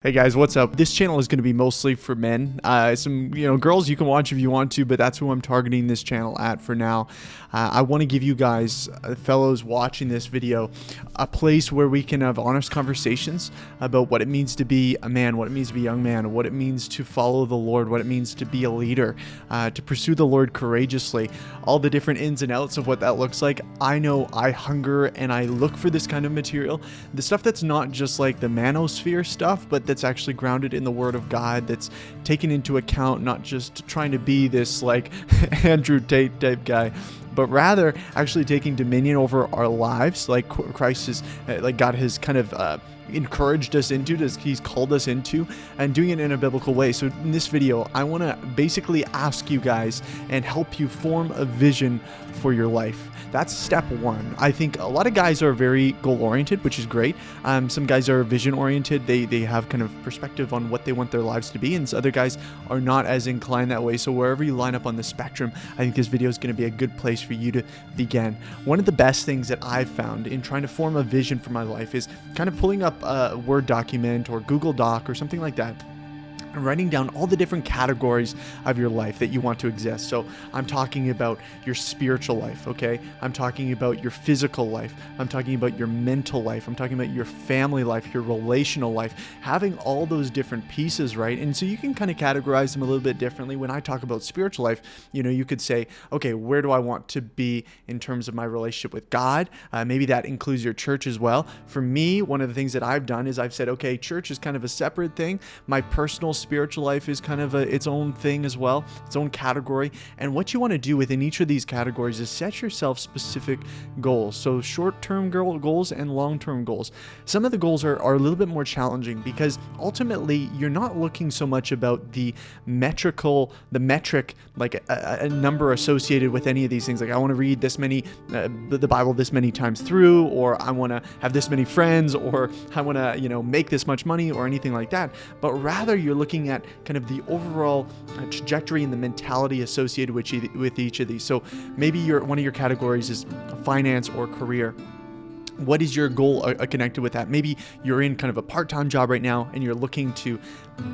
Hey guys, what's up? This channel is going to be mostly for men. Some girls you can watch if you want to, but that's who I'm targeting this channel at for now. I want to give you guys, fellows watching this video, a place where we can have honest conversations about what it means to be a man, what it means to be a young man, what it means to follow the Lord, what it means to be a leader, to pursue the Lord courageously, all the different ins and outs of what that looks like. I know I hunger and I look for this kind of material, the stuff that's not just like the manosphere stuff, but that's actually grounded in the Word of God, that's taken into account, not just trying to be this like Andrew Tate type guy, but rather actually taking dominion over our lives, like Christ is, like God has kind of encouraged us into, he's called us into, and doing it in a biblical way. So in this video, I want to basically ask you guys and help you form a vision for your life. That's step one. I think a lot of guys are very goal-oriented, which is great. Some guys are vision-oriented. They have kind of perspective on what they want their lives to be, and other guys are not as inclined that way. So wherever you line up on the spectrum, I think this video is going to be a good place for you to begin. One of the best things that I've found in trying to form a vision for my life is kind of pulling up a Word document or Google Doc or something like that, and writing down all the different categories of your life that you want to exist. So I'm talking about your spiritual life, okay? I'm talking about your physical life. I'm talking about your mental life. I'm talking about your family life, your relational life, having all those different pieces, right? And so you can kind of categorize them a little bit differently. When I talk about spiritual life, you could say, okay, where do I want to be in terms of my relationship with God? Maybe that includes your church as well. For me, one of the things that I've done is I've said, okay, church is kind of a separate thing. My personal spiritual life is kind of its own thing as well, its own category. And what you want to do within each of these categories is set yourself specific goals. So short-term goals and long-term goals. Some of the goals are a little bit more challenging because ultimately you're not looking so much about the metric, like a number associated with any of these things. Like I want to read this many, the Bible this many times through, or I want to have this many friends, or I want to, make this much money or anything like that. But rather you're looking at kind of the overall trajectory and the mentality associated with each of these. So maybe one of your categories is finance or career. What is your goal connected with that? Maybe you're in kind of a part-time job right now and you're looking to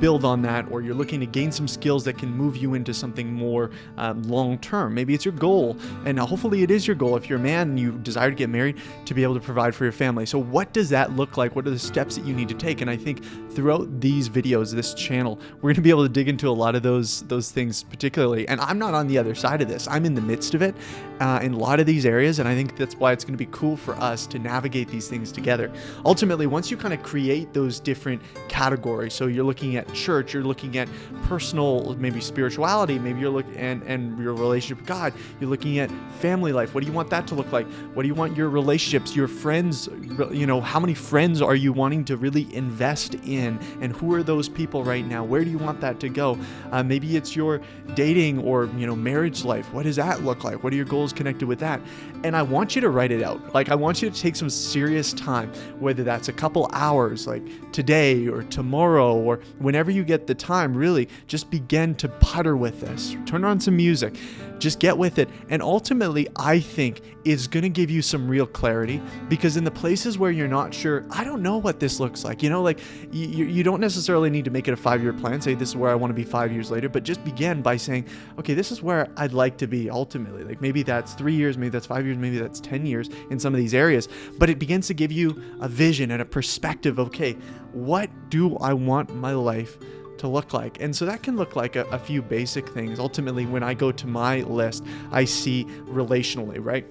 build on that, or you're looking to gain some skills that can move you into something more long-term. Maybe it's your goal, and hopefully it is your goal if you're a man and you desire to get married, to be able to provide for your family. So what does that look like? What are the steps that you need to take? And I think throughout these videos, this channel, we're going to be able to dig into a lot of those things particularly. And I'm not on the other side of this. I'm in the midst of it in a lot of these areas, and I think that's why it's going to be cool for us to navigate these things together. Ultimately, once you kind of create those different categories, so you're looking at church, you're looking at personal, maybe spirituality, maybe you're looking and your relationship with God, you're looking at family life. What do you want that to look like? What do you want your relationships, your friends, how many friends are you wanting to really invest in, and who are those people right now? Where do you want that to go? Maybe it's your dating or marriage life. What does that look like? What are your goals connected with that? And I want you to write it out. Like I want you to take some serious time, whether that's a couple hours, like today or tomorrow, or whenever you get the time. Really just begin to putter with this. Turn on some music, just get with it. And ultimately, I think it's going to give you some real clarity, because in the places where you're not sure, I don't know what this looks like, like you don't necessarily need to make it a 5-year plan, say this is where I want to be 5 years later, but just begin by saying, okay, this is where I'd like to be ultimately. Like maybe that's 3 years, maybe that's 5 years, maybe that's 10 years in some of these areas, but it begins to give you a vision and a perspective. Okay, what do I want my life to look like? And so that can look like a few basic things. Ultimately, when I go to my list, I see relationally, right?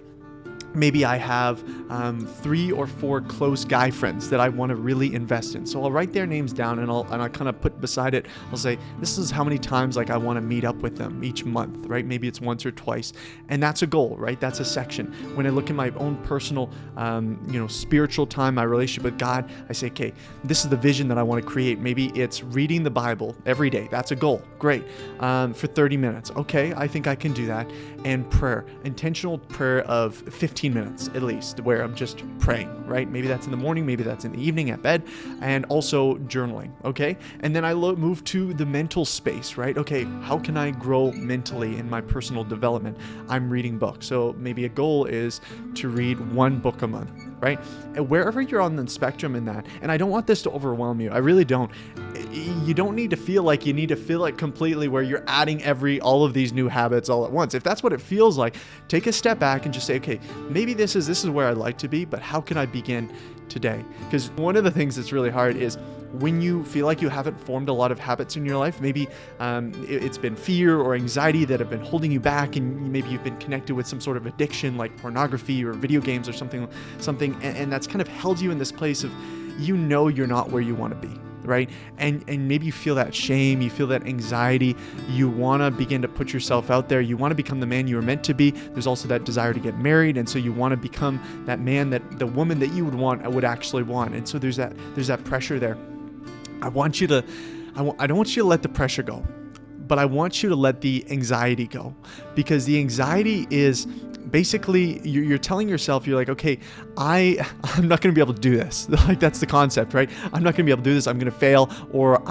Maybe I have 3 or 4 close guy friends that I want to really invest in. So I'll write their names down, and I'll kind of put beside it, I'll say, this is how many times like I want to meet up with them each month, right? Maybe it's once or twice. And that's a goal, right? That's a section. When I look at my own personal, spiritual time, my relationship with God, I say, okay, this is the vision that I want to create. Maybe it's reading the Bible every day. That's a goal. Great. For 30 minutes. Okay, I think I can do that. And prayer, intentional prayer of 15 minutes at least, where I'm just praying, right? Maybe that's in the morning, maybe that's in the evening at bed, and also journaling, okay? And then I move to the mental space, right? Okay, how can I grow mentally in my personal development? I'm reading books. So maybe a goal is to read 1 book a month, right? And wherever you're on the spectrum in that, and I don't want this to overwhelm you, I really don't. you don't need to feel like you need to fill it completely where you're adding all of these new habits all at once. If that's what it feels like, take a step back and just say, okay, maybe this is where I'd like to be, but how can I begin today? Because one of the things that's really hard is when you feel like you haven't formed a lot of habits in your life, maybe it's been fear or anxiety that have been holding you back, and maybe you've been connected with some sort of addiction like pornography or video games or something, and that's kind of held you in this place of, you're not where you want to be, right? And maybe you feel that shame, you feel that anxiety, you want to begin to put yourself out there, you want to become the man you were meant to be. There's also that desire to get married, and so you want to become that man, that the woman that you would actually want. And so there's that pressure there. I don't want you to let the pressure go, but I want you to let the anxiety go, because the anxiety is basically you're telling yourself, you're like, okay, I'm not going to be able to do this. Like, that's the concept, right? I'm not going to be able to do this. I'm going to fail, or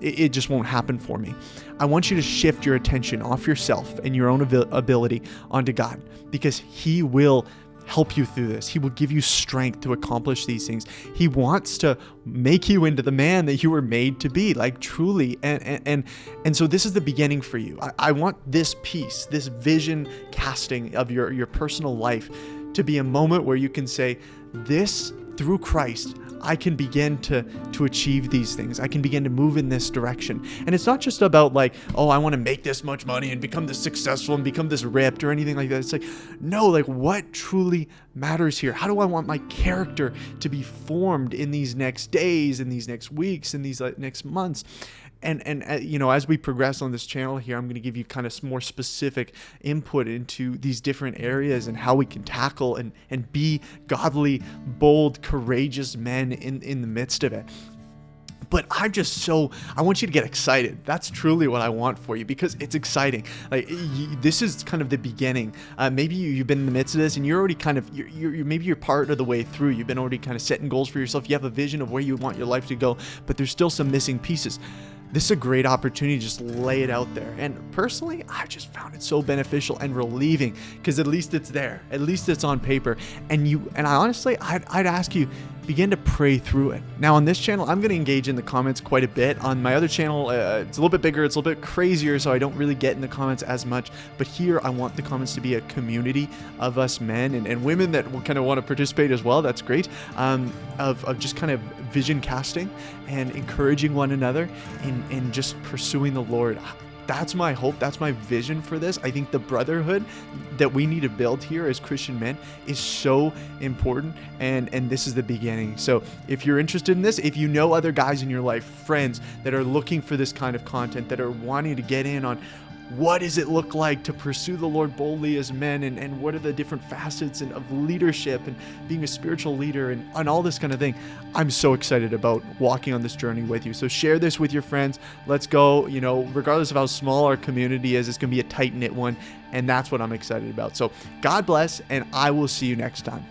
it just won't happen for me. I want you to shift your attention off yourself and your own ability onto God, because He will help you through this. He will give you strength to accomplish these things. He wants to make you into the man that you were made to be, like, truly. And so this is the beginning for you. I want this piece, this vision casting of your personal life to be a moment where you can say, this, through Christ, I can begin to achieve these things. I can begin to move in this direction. And it's not just about like, oh, I want to make this much money and become this successful and become this ripped or anything like that. It's like, no, like, what truly matters here? How do I want my character to be formed in these next days, in these next weeks, in these next months? And as we progress on this channel here, I'm going to give you kind of some more specific input into these different areas and how we can tackle and be godly, bold, courageous men in the midst of it. But I want you to get excited. That's truly what I want for you, because it's exciting. Like, this is kind of the beginning. Maybe you've been in the midst of this, and you're already kind of, maybe you're part of the way through. You've been already kind of setting goals for yourself. You have a vision of where you want your life to go, but there's still some missing pieces. This is a great opportunity to just lay it out there. And personally, I just found it so beneficial and relieving, because at least it's there. At least it's on paper. And I honestly, I'd ask you, begin to pray through it. Now, on this channel, I'm going to engage in the comments quite a bit. On my other channel, it's a little bit bigger, it's a little bit crazier, so I don't really get in the comments as much. But here, I want the comments to be a community of us men and women that will kind of want to participate as well. That's great. Of just kind of vision casting and encouraging one another in just pursuing the Lord. That's my hope. That's my vision for this. I think the brotherhood that we need to build here as Christian men is so important, and this is the beginning. So if you're interested in this, if you know other guys in your life, friends that are looking for this kind of content, that are wanting to get in on what does it look like to pursue the Lord boldly as men, and what are the different facets of leadership and being a spiritual leader and all this kind of thing, I'm so excited about walking on this journey with you. So share this with your friends. Let's go. Regardless of how small our community is, it's going to be a tight-knit one, and that's what I'm excited about. So God bless, and I will see you next time.